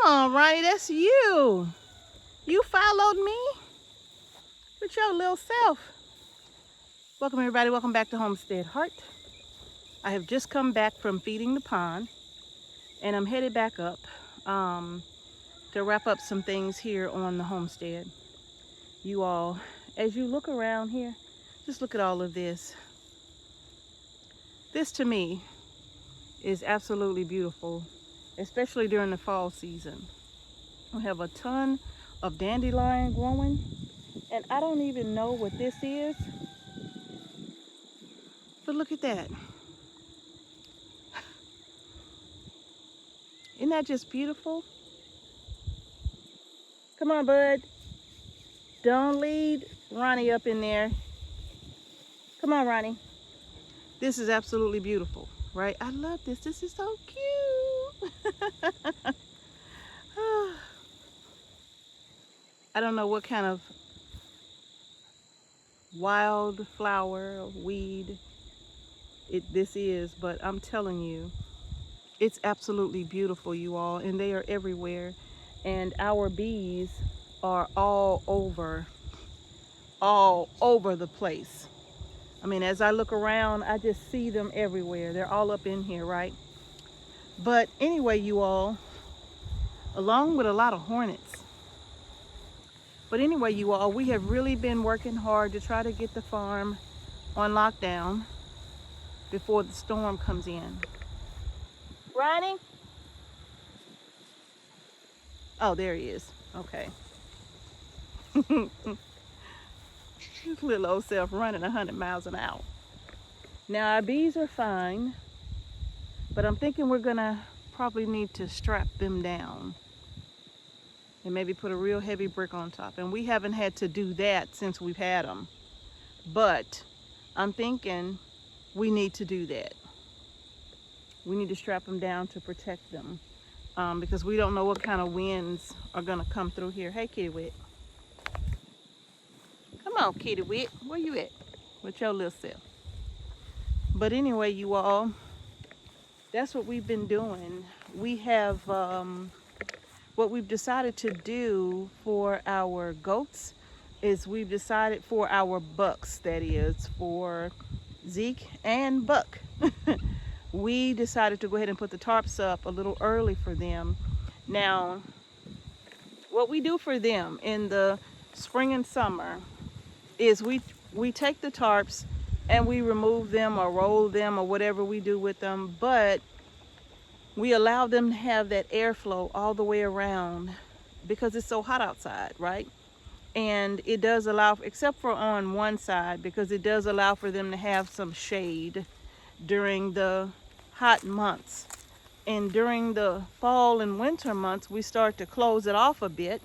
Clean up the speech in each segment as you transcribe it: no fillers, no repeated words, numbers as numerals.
on, Ronnie, that's you. You followed me with your little self. Welcome everybody, welcome back to Homestead Heart. I have just come back from feeding the pond and I'm headed back up to wrap up some things here on the homestead. You all, as you look around here, just look at all of this. This to me is absolutely beautiful, especially during the fall season. We have a ton of dandelion growing, and I don't even know what this is, but look at that. Isn't that just beautiful? Come on, bud. Don't lead Ronnie up in there. Come on, Ronnie. This is absolutely beautiful, right? I love this. This is so cute. I don't know what kind of wildflower or weed this is, but I'm telling you, it's absolutely beautiful, you all, and they are everywhere. And our bees are all over the place. I mean, as I look around, I just see them everywhere. They're all up in here, right? But anyway, you all, along with a lot of hornets. But anyway, you all, we have really been working hard to try to get the farm on lockdown before the storm comes in. Ronnie? Oh, there he is. Okay. His little old self running 100 miles an hour. Now our bees are fine, but I'm thinking we're gonna probably need to strap them down and maybe put a real heavy brick on top. And we haven't had to do that since we've had them, but I'm thinking we need to do that. We need to strap them down to protect them because we don't know what kind of winds are gonna come through here. Hey, Kitty Wit. Come on, Kitty Wit. Where you at? With your little self. But anyway, you all, that's what we've been doing. We have, what we've decided to do for our goats is we've decided for our bucks, that is, for Zeke and Buck. We decided to go ahead and put the tarps up a little early for them. Now, what we do for them in the spring and summer is we take the tarps and we remove them or roll them or whatever we do with them, but we allow them to have that airflow all the way around because it's so hot outside, right? And it does allow, except for on one side, because it does allow for them to have some shade during the hot months. And during the fall and winter months, we start to close it off a bit.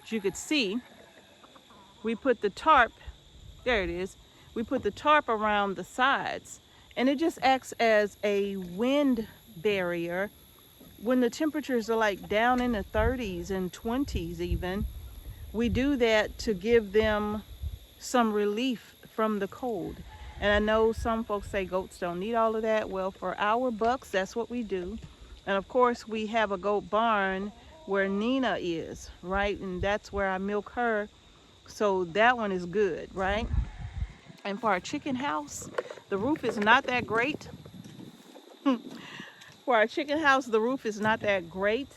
As you could see, we put the tarp, there it is, we put the tarp around the sides, and it just acts as a wind barrier when the temperatures are like down in the 30s and 20s even. We do that to give them some relief from the cold. And I know some folks say goats don't need all of that. Well, for our bucks, that's what we do. And of course, we have a goat barn where Nina is, right? And that's where I milk her. So that one is good, right? And for our chicken house, the roof is not that great. For our chicken house, the roof is not that great,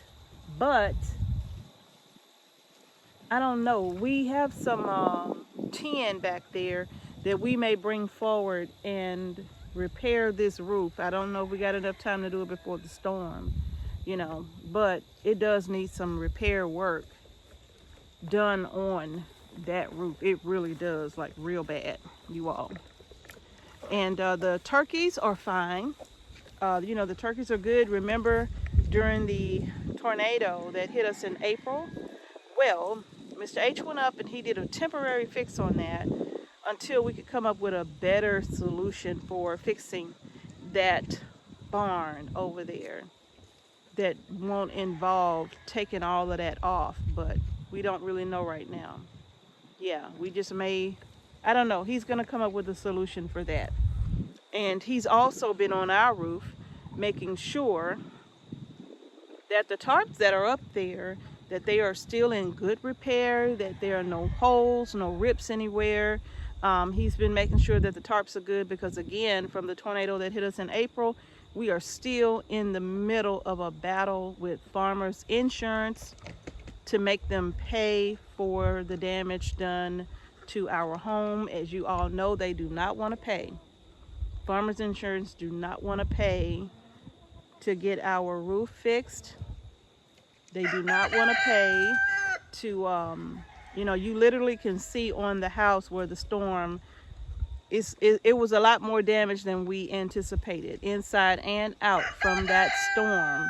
but I don't know. We have some tin back there that we may bring forward and repair this roof. I don't know if we got enough time to do it before the storm, you know, but it does need some repair work done on that roof. It really does, like real bad, you all. And the turkeys are fine. You know, the turkeys are good. Remember during the tornado that hit us in April? Well, Mr. H went up and he did a temporary fix on that until we could come up with a better solution for fixing that barn over there that won't involve taking all of that off, but we don't really know right now. Yeah, we just may, I don't know, he's gonna come up with a solution for that. And he's also been on our roof making sure that the tarps that are up there, that they are still in good repair, that there are no holes, no rips anywhere. He's been making sure that the tarps are good because, again, from the tornado that hit us in April, we are still in the middle of a battle with farmers insurance to make them pay for the damage done to our home. As you all know, they do not want to pay. Farmers insurance do not want to pay to get our roof fixed. They do not want to pay to, you literally can see on the house where the storm it was a lot more damage than we anticipated, inside and out from that storm,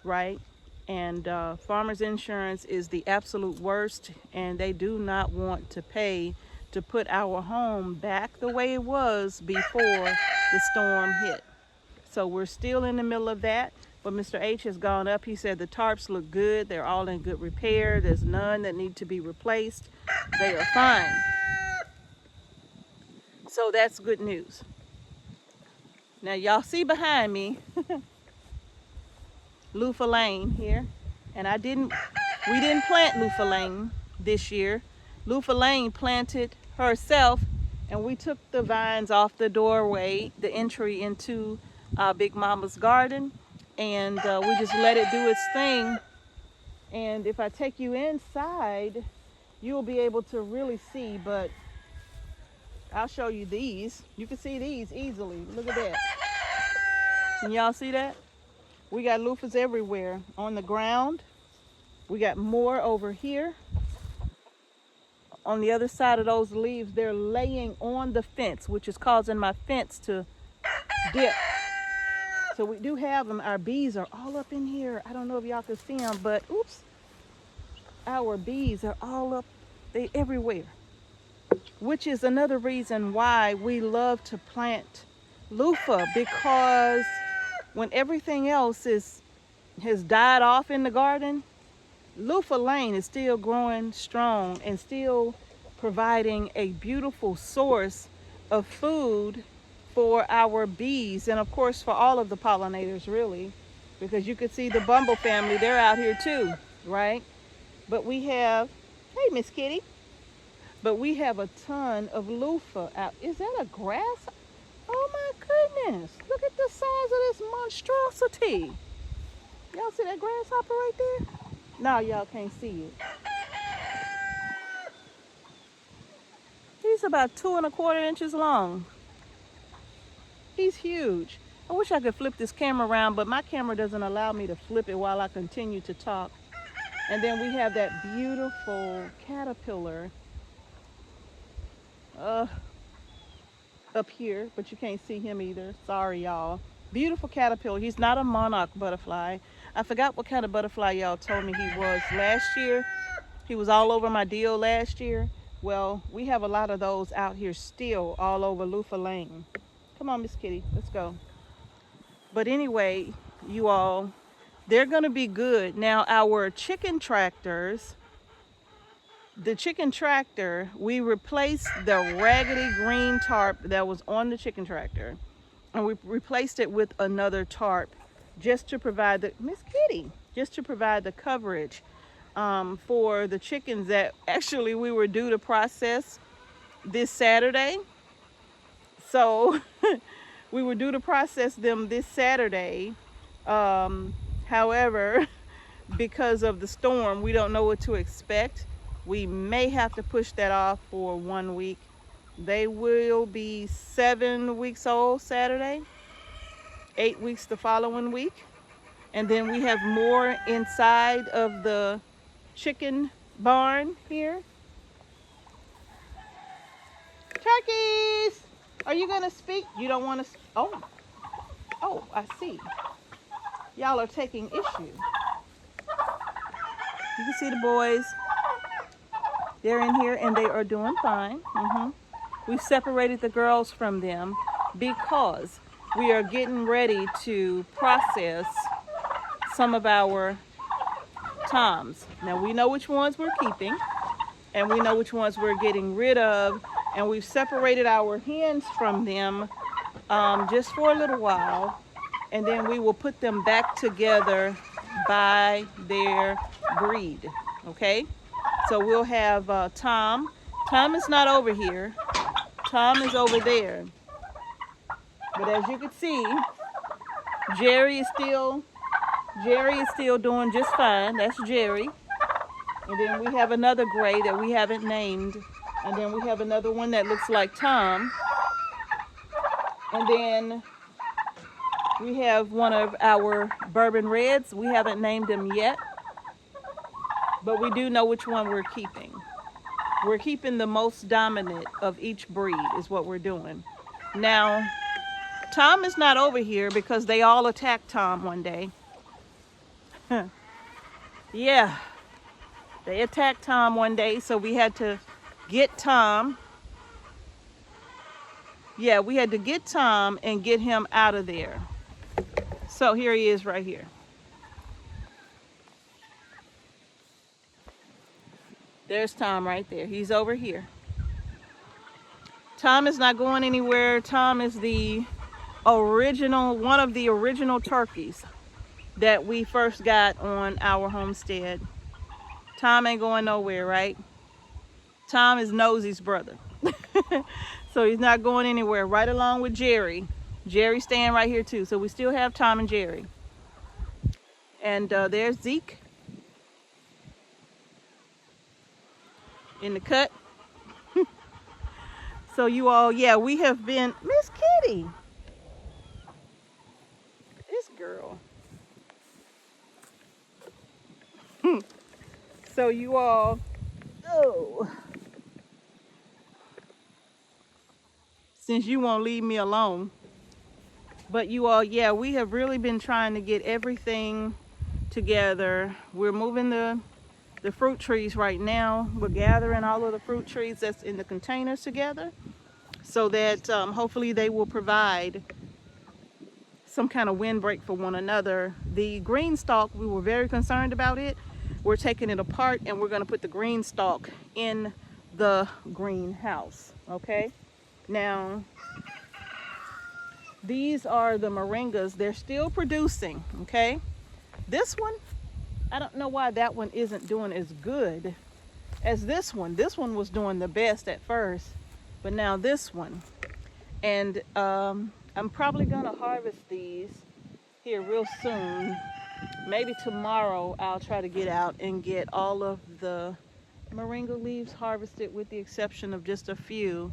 right? And farmers insurance is the absolute worst, and they do not want to pay to put our home back the way it was before the storm hit. So we're still in the middle of that, but Mr. H has gone up. He said the tarps look good. They're all in good repair. There's none that need to be replaced. They are fine. So that's good news. Now y'all see behind me Luffa Lane here, and we didn't plant Luffa Lane this year. Luffa Lane planted herself, and we took the vines off the doorway, the entry into Big Mama's garden, and we just let it do its thing. And if I take you inside, you'll be able to really see, but I'll show you these. You can see these easily. Look at that. Can y'all see that? We got loofahs everywhere. On the ground. We got more over here. On the other side of those leaves, they're laying on the fence, which is causing my fence to dip. So we do have them. Our bees are all up in here. I don't know if y'all can see them, but oops. Our bees are all up. They're everywhere. Which is another reason why we love to plant loofah, because when everything else has died off in the garden, Luffa Lane is still growing strong and still providing a beautiful source of food for our bees, and of course for all of the pollinators, really, because you could see the Bumble family, they're out here too, right? But we have, hey Miss Kitty, but we have a ton of loofah out. Is that a grass? Oh my goodness, look at the size of this monstrosity. Y'all see that grasshopper right there? No, y'all can't see it. He's about 2¼ inches long. He's huge. I wish I could flip this camera around, but my camera doesn't allow me to flip it while I continue to talk. And then we have that beautiful caterpillar up here, but you can't see him either. Sorry, y'all. Beautiful caterpillar. He's not a monarch butterfly. I forgot what kind of butterfly y'all told me he was last year. He was all over my deal last year. Well, we have a lot of those out here still all over Luffa Lane. Come on, Miss Kitty, let's go. But anyway, you all, they're gonna be good. Now our chicken tractors, the chicken tractor, we replaced the raggedy green tarp that was on the chicken tractor, and we replaced it with another tarp just to provide the, Miss Kitty, just to provide the coverage for the chickens that actually we were due to process this Saturday. So we were due to process them this Saturday. However, because of the storm, we don't know what to expect. We may have to push that off for 1 week. They will be 7 weeks old Saturday, 8 weeks the following week. And then we have more inside of the chicken barn here. Turkeys, are you gonna speak? You don't want to? Oh, I see. Y'all are taking issue. You can see the boys. They're in here and they are doing fine. We've separated the girls from them because we are getting ready to process some of our toms. Now we know which ones we're keeping and we know which ones we're getting rid of, and we've separated our hens from them just for a little while, and then we will put them back together by their breed, okay? So we'll have Tom. Tom is not over here. Tom is over there. But as you can see, Jerry is still doing just fine. That's Jerry. And then we have another gray that we haven't named. And then we have another one that looks like Tom. And then we have one of our bourbon reds. We haven't named him yet, but we do know which one we're keeping. We're keeping the most dominant of each breed is what we're doing. Now, Tom is not over here because they all attacked Tom one day. Yeah, they attacked Tom one day, so we had to get Tom. Yeah, we had to get Tom and get him out of there. So here he is right here. There's Tom right there. He's over here. Tom is not going anywhere. Tom is the original, one of the original turkeys that we first got on our homestead. Tom ain't going nowhere, right? Tom is Nosy's brother. So he's not going anywhere, right along with Jerry. Jerry's staying right here too. So we still have Tom and Jerry. And there's Zeke in the cut. So you all, yeah, we have been, Miss Kitty. This girl. So you all, oh. Since you won't leave me alone. But you all, yeah, we have really been trying to get everything together. We're moving the fruit trees right now. We're gathering all of the fruit trees that's in the containers together so that hopefully they will provide some kind of windbreak for one another. The green stalk, we were very concerned about it. We're taking it apart and we're going to put the green stalk in the greenhouse, okay? Now, these are the moringas. They're still producing, okay? This one, I don't know why that one isn't doing as good as this one. This one was doing the best at first, but now this one. And I'm probably gonna harvest these here real soon. Maybe tomorrow I'll try to get out and get all of the moringa leaves harvested with the exception of just a few.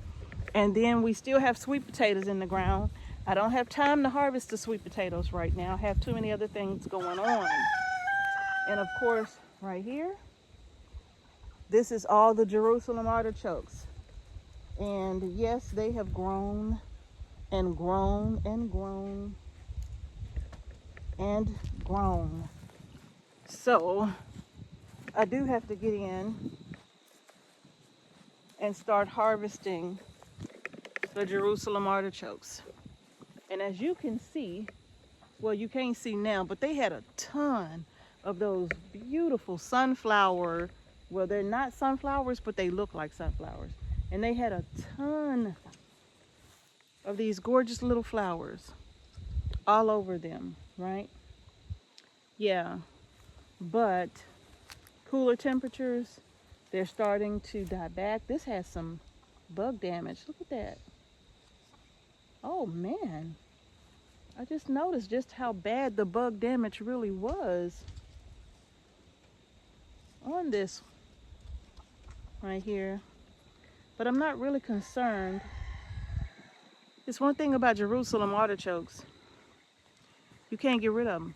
And then we still have sweet potatoes in the ground. I don't have time to harvest the sweet potatoes right now. I have too many other things going on. And of course, right here, this is all the Jerusalem artichokes. And yes, they have grown and grown and grown and grown. So I do have to get in and start harvesting the Jerusalem artichokes. And as you can see, well, you can't see now, but they had a ton of those beautiful sunflower, well, they're not sunflowers, but they look like sunflowers. And they had a ton of these gorgeous little flowers all over them, right? Yeah, but cooler temperatures, they're starting to die back. This has some bug damage. Look at that. Oh man, I just noticed just how bad the bug damage really was on this right here. But I'm not really concerned. It's one thing about Jerusalem artichokes. You can't get rid of them.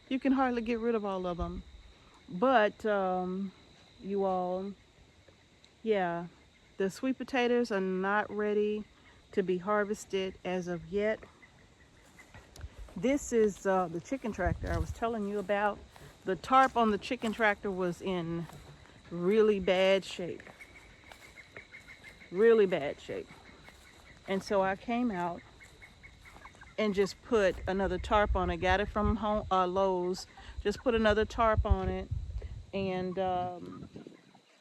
You can hardly get rid of all of them. But you all, yeah, the sweet potatoes are not ready to be harvested as of yet. This is the chicken tractor I was telling you about. The tarp on the chicken tractor was in really bad shape. Really bad shape. And so I came out and just put another tarp on it. Got it from Lowe's. Just put another tarp on it. And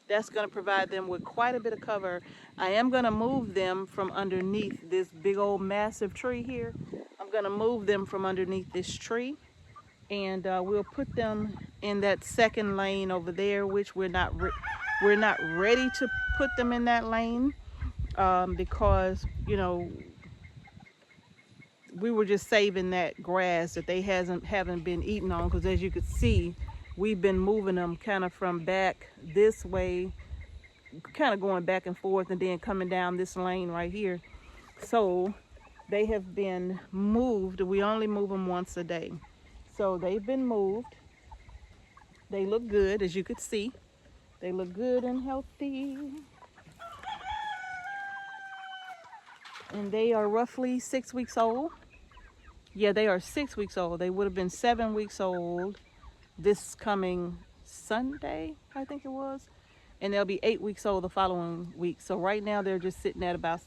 that's going to provide them with quite a bit of cover. I am going to move them from underneath this big old massive tree here. I'm going to move them from underneath this tree and we'll put them in that second lane over there, which we're not ready to put them in that lane, because we were just saving that grass that they haven't been eaten on, because as you could see, we've been moving them kind of from back this way, kind of going back and forth, and then coming down this lane right here. So they have been moved. We only move them once a day. So they've been moved. They look good, as you could see. They look good and healthy. And they are roughly 6 weeks old. Yeah, they are 6 weeks old. They would have been 7 weeks old this coming Sunday, I think it was. And they'll be 8 weeks old the following week. So right now they're just sitting at about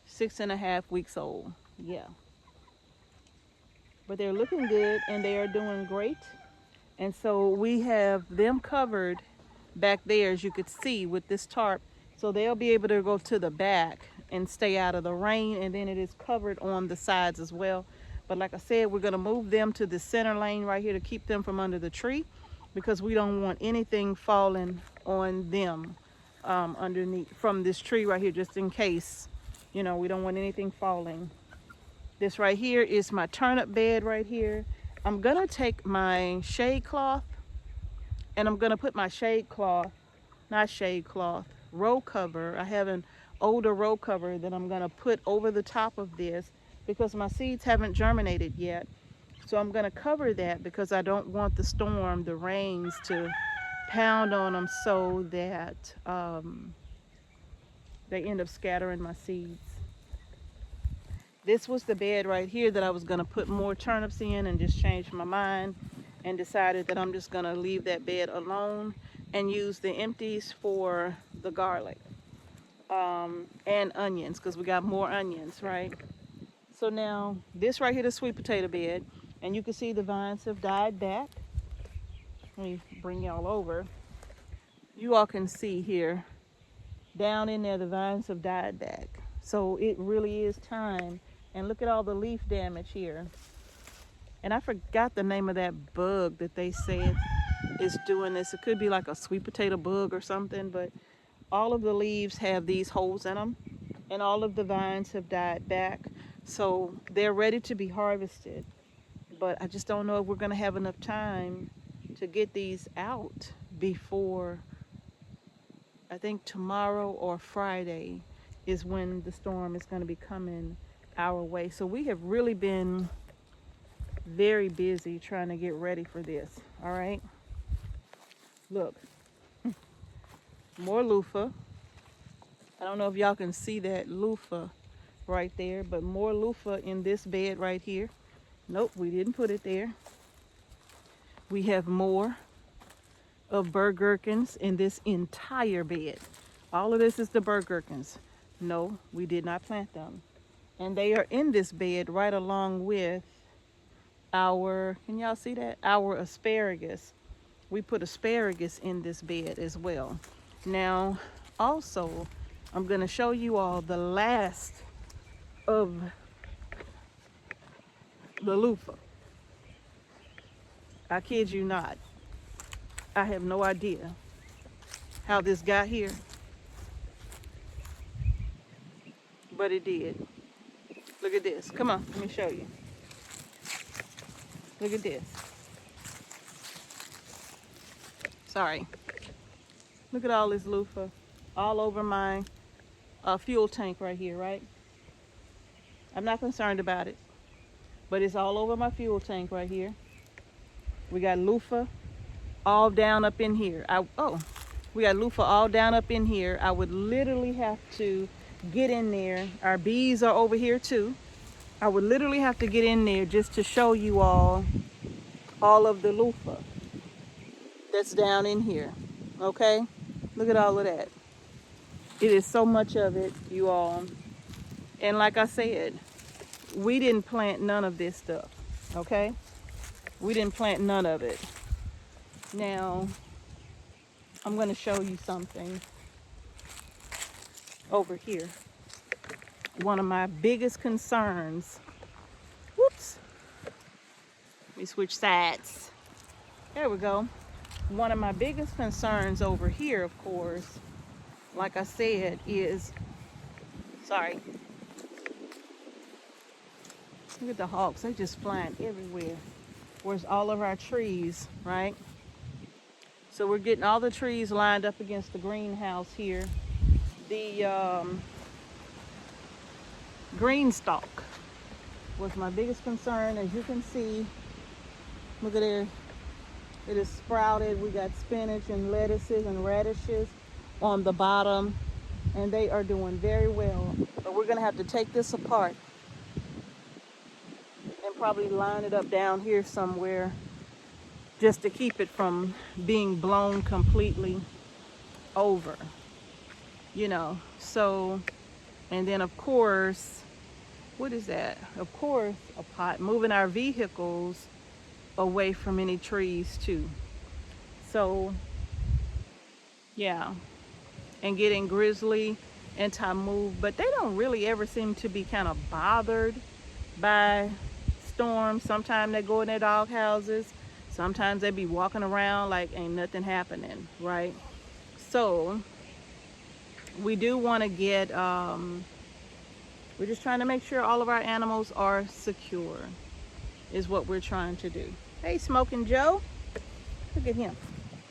6.5 weeks old. Yeah. But they're looking good and they are doing great. And so we have them covered back there, as you could see, with this tarp. So they'll be able to go to the back and stay out of the rain. And then it is covered on the sides as well. But like I said, we're going to move them to the center lane right here to keep them from under the tree, because we don't want anything falling on them underneath from this tree right here, just in case. We don't want anything falling. This right here is my turnip bed right here. I'm going to take my shade cloth and I'm going to put my row cover. I have an older row cover that I'm going to put over the top of this, because my seeds haven't germinated yet. So I'm going to cover that because I don't want the rains to pound on them so that they end up scattering my seeds. This was the bed right here that I was going to put more turnips in, and just changed my mind and decided that I'm just going to leave that bed alone and use the empties for the garlic and onions, because we got more onions, right? So now this right here, the sweet potato bed, and you can see the vines have died back. Let me bring y'all over. You all can see here, down in there, the vines have died back. So it really is time. And look at all the leaf damage here. And I forgot the name of that bug that they said is doing this. It could be like a sweet potato bug or something, but all of the leaves have these holes in them, and all of the vines have died back. So they're ready to be harvested. But I just don't know if we're going to have enough time to get these out before, I think tomorrow or Friday is when the storm is going to be coming our way. So we have really been very busy trying to get ready for this. All right. Look, more loofah. I don't know if y'all can see that loofah right there, but more loofah in this bed right here. Nope, we didn't put it there. We have more of bird gherkins in this entire bed. All of this is the bird gherkins. No, we did not plant them. And they are in this bed right along with our, can y'all see that? Our asparagus. We put asparagus in this bed as well. Now, also, I'm going to show you all the last of the loofah. I kid you not. I have no idea how this got here, but it did. Look at this. Come on, let me show you. Look at this. Sorry. Look at all this loofah all over my fuel tank right here, right? I'm not concerned about it, but it's all over my fuel tank right here. We got loofah all down up in here. We got loofah all down up in here. I would literally have to get in there. Our bees are over here too. I would literally have to get in there just to show you all of the loofah that's down in here. Okay? Look at all of that. It is so much of it, you all. And like I said, we didn't plant none of this stuff. Okay? We didn't plant none of it. Now, I'm going to show you something over here. One of my biggest concerns, whoops, Let me switch sides. There we go. One of my biggest concerns over here, of course, like I said, is, sorry, look at the hawks. They just flying everywhere. Where's all of our trees, right? So we're getting all the trees lined up against the greenhouse here. The green stalk was my biggest concern. As you can see, look at there. It is sprouted. We got spinach and lettuces and radishes on the bottom, and they are doing very well. But we're gonna have to take this apart and probably line it up down here somewhere just to keep it from being blown completely over, you know. So, and then of course, what is that? Of course, a pot, moving our vehicles away from any trees too. So yeah, and getting grizzly anti-move, but they don't really ever seem to be kind of bothered by storms. Sometimes they go in their dog houses, sometimes they be walking around like ain't nothing happening, right? So we do want to get we're just trying to make sure all of our animals are secure is what we're trying to do. Hey, Smoking Joe, look at him.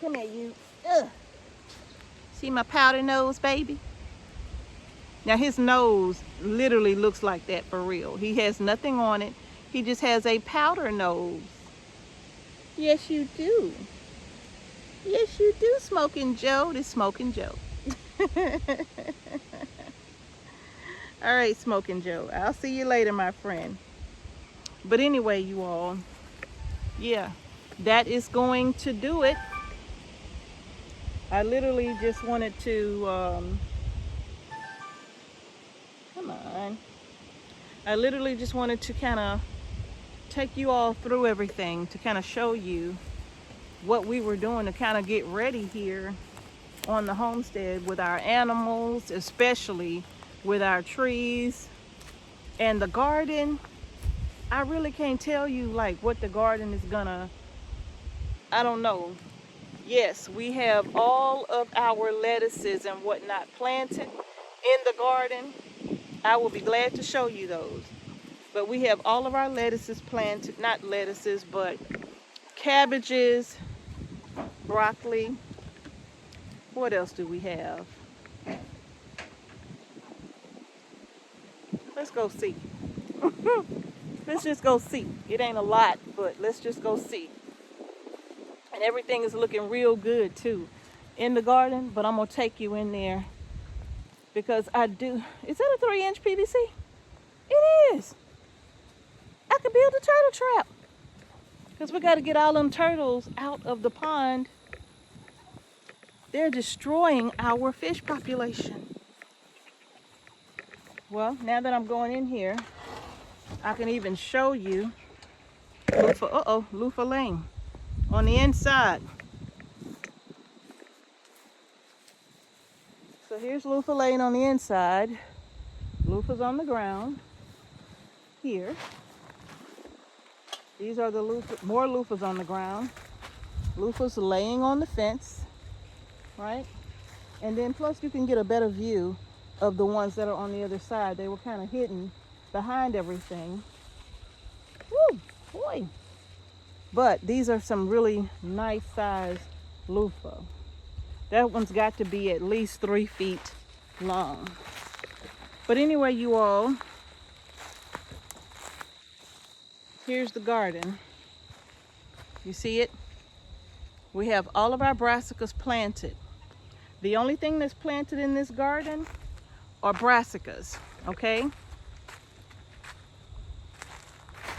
Come here, you. Ugh. See my powder nose, baby? Now his nose literally looks like that for real. He has nothing on it. He just has a powder nose. Yes, you do. Yes, you do, Smoking Joe. This Smoking Joe. All right, Smoking Joe. I'll see you later, my friend. But anyway, you all, yeah, that is going to do it. I literally just wanted to, come on. I literally just wanted to kind of take you all through everything to kind of show you what we were doing to kind of get ready here on the homestead with our animals, especially with our trees and the garden. I really can't tell you like what the garden is gonna, I don't know. Yes, we have all of our lettuces and whatnot planted in the garden. I will be glad to show you those. But we have all of our lettuces planted, not lettuces, but cabbages, broccoli. What else do we have? Let's go see. Let's just go see. It ain't a lot, but let's just go see. And everything is looking real good too in the garden, but I'm gonna take you in there because I do. Is that a 3-inch PVC? It is. I could build a turtle trap because we got to get all them turtles out of the pond. They're destroying our fish population. Well, now that I'm going in here, I can even show you Luffa, Luffa Lane on the inside. So here's Luffa Lane on the inside. Luffa's on the ground here. These are the Luffa, more Luffas on the ground. Luffa's laying on the fence, right? And then plus you can get a better view of the ones that are on the other side. They were kind of hidden behind everything. Woo, boy. But these are some really nice size Luffa. That one's got to be at least 3 feet long. But anyway, you all, here's the garden. You see it? We have all of our brassicas planted. The only thing that's planted in this garden are brassicas, okay?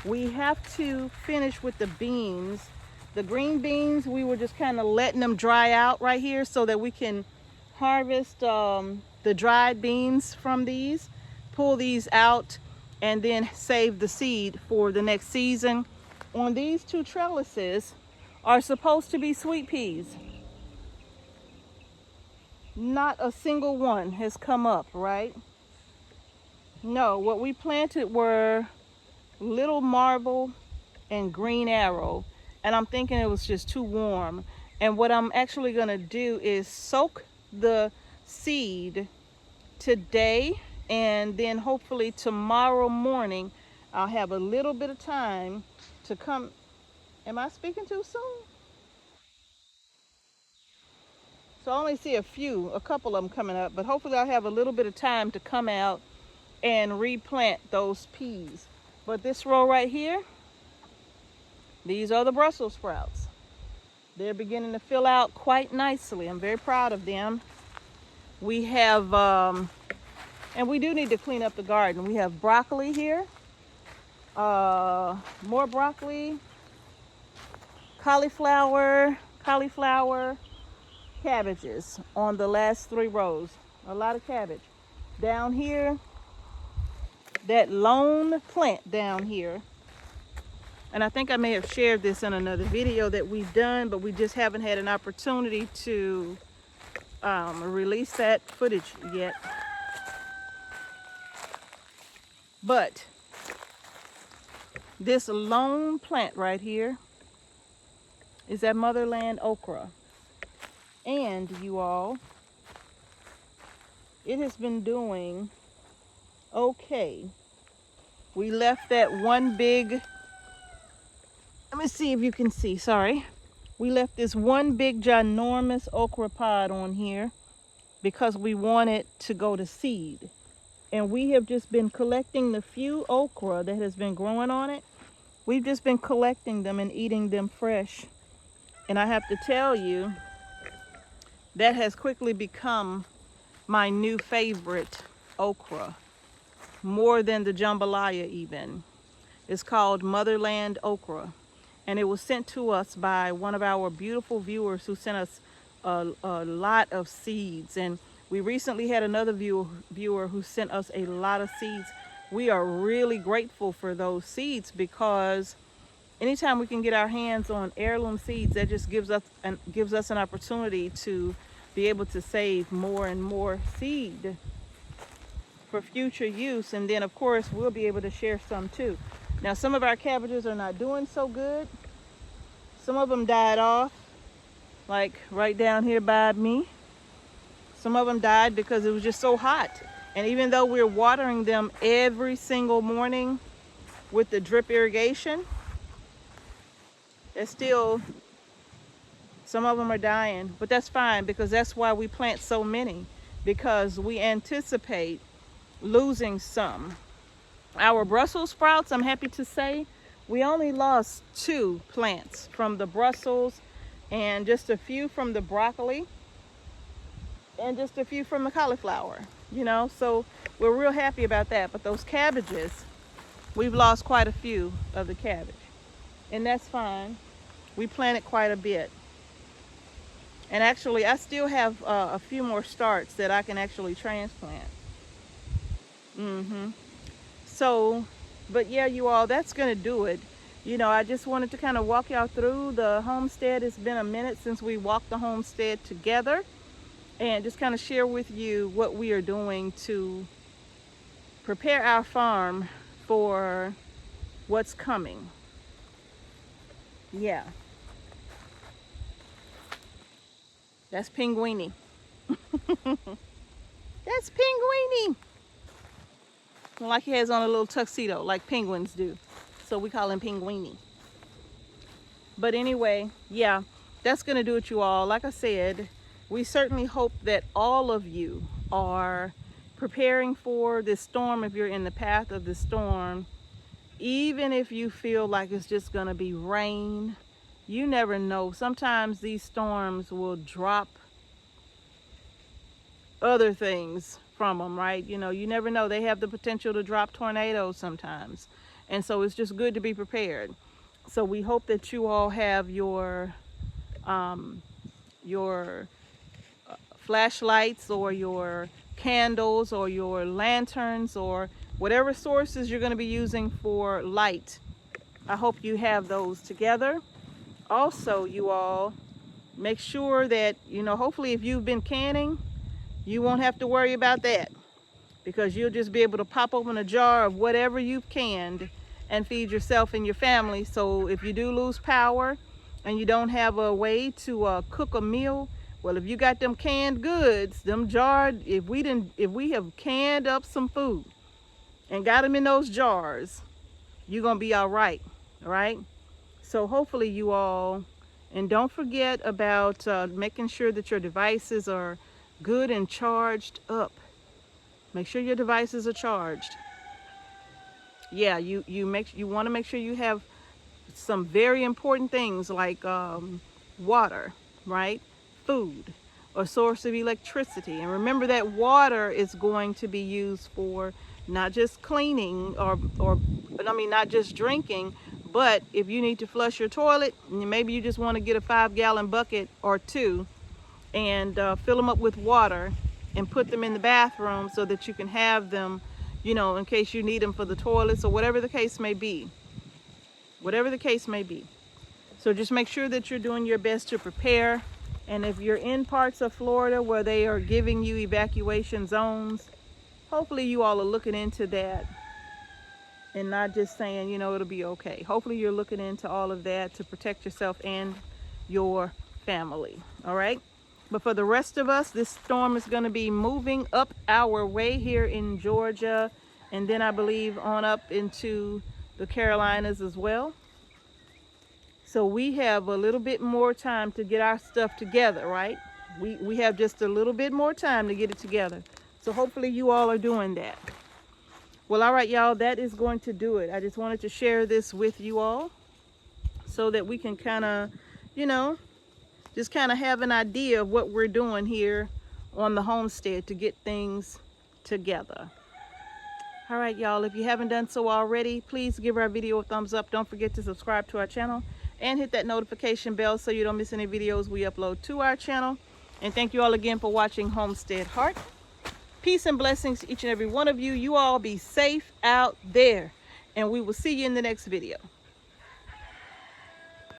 We have to finish with the beans. The green beans, we were just kind of letting them dry out right here so that we can harvest the dried beans from these, pull these out, and then save the seed for the next season. On these 2 trellises are supposed to be sweet peas. Not a single one has come up, right? No, what we planted were little marble and green arrow, and I'm thinking it was just too warm. And what I'm actually going to do is soak the seed today, and then hopefully tomorrow morning I'll have a little bit of time to come. Am I speaking too soon? So I only see a couple of them coming up, but hopefully I'll have a little bit of time to come out and replant those peas. But this row right here, these are the Brussels sprouts. They're beginning to fill out quite nicely. I'm very proud of them. We have, and we do need to clean up the garden. We have broccoli here, more broccoli, cauliflower, cabbages on the last 3 rows. A lot of cabbage. Down here, that lone plant down here, and I think I may have shared this in another video that we've done, but we just haven't had an opportunity to release that footage yet. But this lone plant right here is that motherland okra. And you all, it has been doing okay. We left that one big, let me see if you can see, sorry. We left this one big ginormous okra pod on here because we wanted to go to seed. And we have just been collecting the few okra that has been growing on it. We've just been collecting them and eating them fresh. And I have to tell you, that has quickly become my new favorite okra, more than the jambalaya even. It's called Motherland Okra, and it was sent to us by one of our beautiful viewers who sent us a lot of seeds. And we recently had another viewer who sent us a lot of seeds. We are really grateful for those seeds, because anytime we can get our hands on heirloom seeds, that just gives us an opportunity to be able to save more and more seed for future use. And then of course we'll be able to share some too. Now some of our cabbages are not doing so good. Some of them died off, like right down here by me. Some of them died because it was just so hot. And even though we're watering them every single morning with the drip irrigation, it's still, some of them are dying. But that's fine, because that's why we plant so many, because we anticipate losing some. Our Brussels sprouts, I'm happy to say, we only lost 2 plants from the Brussels, and just a few from the broccoli, and just a few from the cauliflower, you know, so we're real happy about that. But those cabbages, we've lost quite a few of the cabbage, and that's fine. We planted quite a bit, and actually I still have a few more starts that I can actually transplant. So, but yeah, you all, that's gonna do it. You know, I just wanted to kind of walk y'all through the homestead. It's been a minute since we walked the homestead together, and just kind of share with you what we are doing to prepare our farm for what's coming. Yeah. That's Pinguini. That's Pinguini. Like he has on a little tuxedo, like penguins do. So we call him Pinguini. But anyway, yeah, that's going to do it, you all. Like I said, we certainly hope that all of you are preparing for this storm. If you're in the path of the storm, even if you feel like it's just going to be rain, you never know. Sometimes these storms will drop other things from them, right? You know, you never know. They have the potential to drop tornadoes sometimes. And so it's just good to be prepared. So we hope that you all have your flashlights or your candles or your lanterns or whatever sources you're going to be using for light. I hope you have those together. Also, you all, make sure that, you know, hopefully if you've been canning, you won't have to worry about that, because you'll just be able to pop open a jar of whatever you've canned and feed yourself and your family. So if you do lose power and you don't have a way to cook a meal, well, if you got them canned goods, them jarred, if we have canned up some food and got them in those jars, you're gonna be all right. All right. So hopefully you all, and don't forget about making sure that your devices are good and charged up. Make sure your devices are charged. Yeah, you want to make sure you have some very important things like water, right? Food, a source of electricity. And remember that water is going to be used for not just cleaning or I mean, not just drinking, but if you need to flush your toilet, maybe you just want to get a 5-gallon bucket or two and fill them up with water and put them in the bathroom so that you can have them, in case you need them for the toilets or whatever the case may be. Whatever the case may be. So just make sure that you're doing your best to prepare. And if you're in parts of Florida where they are giving you evacuation zones, hopefully you all are looking into that and not just saying, it'll be okay. Hopefully you're looking into all of that to protect yourself and your family. All right. But for the rest of us, this storm is going to be moving up our way here in Georgia, and then I believe on up into the Carolinas as well. So we have a little bit more time to get our stuff together, right? We have just a little bit more time to get it together. So hopefully you all are doing that. Well, all right, y'all, that is going to do it. I just wanted to share this with you all so that we can kind of, just kind of have an idea of what we're doing here on the homestead to get things together. All right, y'all, if you haven't done so already, please give our video a thumbs up. Don't forget to subscribe to our channel and hit that notification bell so you don't miss any videos we upload to our channel. And thank you all again for watching Homestead Heart. Peace and blessings to each and every one of you. You all be safe out there, and we will see you in the next video.